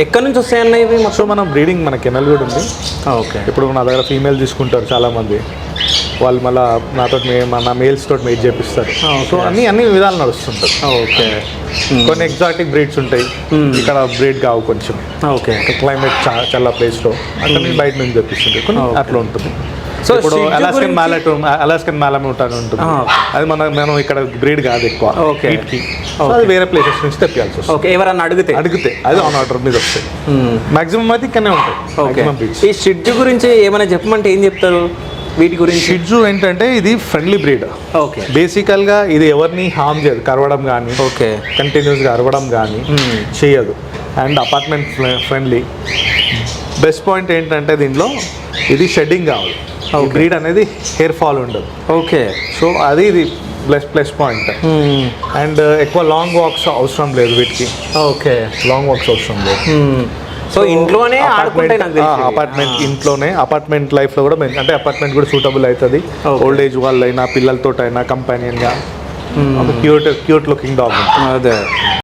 ఎక్కడి నుంచి వస్తాయన్న ఇవి సో మనం బ్రీడింగ్ మన కెనల్ కూడా ఉంది. ఓకే. ఇప్పుడు నా దగ్గర ఫీమేల్ తీసుకుంటారు చాలామంది, వాళ్ళు మళ్ళీ నాతో నా మేల్స్ తోటి మేట్ చేపిస్తారు. సో అన్ని విధాలు నడుస్తుంటారు. ఓకే. కొన్ని ఎగ్జాటిక్ బ్రీడ్స్ ఉంటాయి, ఇక్కడ బ్రీడ్ కావు కొంచెం. ఓకే. క్లైమేట్ చాలా ప్లేస్లో అక్కడ నుంచి బయట నుంచి తెప్పిస్తుంటాయి కొన్ని, అట్లా ఉంటుంది. సో ఇప్పుడు అలాస్కన్ మ్యాలమ్యూట్ అని ఉంటుంది, అది మనం ఇక్కడ బ్రీడ్ కాదు ఎక్కువ. ఓకే. అది వేరే ప్లేసెస్ నుంచి తెప్పియాల్సి వస్తుంది. ఓకే. ఎవరన్నా అడిగితే అది ఆన్ ఆర్డర్ మీద వస్తాయి. మాక్సిమం అయితే ఇక్కడనే ఉంటాయి. ఓకే. ఈ షిడ్జు గురించి ఏమైనా చెప్పమంటే ఏం చెప్తారు వీటి గురించి? షిడ్జు ఏంటంటే ఇది ఫ్రెండ్లీ బ్రీడ్. ఓకే. బేసికల్గా ఇది ఎవరిని హార్మ్ చేయదు, కరవడం కానీ, ఓకే, కంటిన్యూస్గా అరవడం కానీ చేయదు. And apartment friendly. Best point ఏంటంటే దీనిలో ఇది షెడ్డింగ్ కావాలి. బ్రీడ్ అనేది హెయిర్ ఫాల్ ఉండదు. ఓకే. సో ఇది ప్లస్ పాయింట్. అండ్ ఎక్కువ లాంగ్ వాక్స్ అవసరం లేదు వీటికి. ఓకే. లాంగ్ వాక్స్ అవసరం లేదు. సో ఇంట్లోనే అపార్ట్మెంట్ లైఫ్లో కూడా అంటే అపార్ట్మెంట్ కూడా సూటబుల్ అవుతుంది. ఓల్డ్ ఏజ్ వాళ్ళైనా పిల్లలతోటైనా కంపానియన్గా క్యూట్ లుకింగ్ డాగ్ ఉంటుంది. అదే.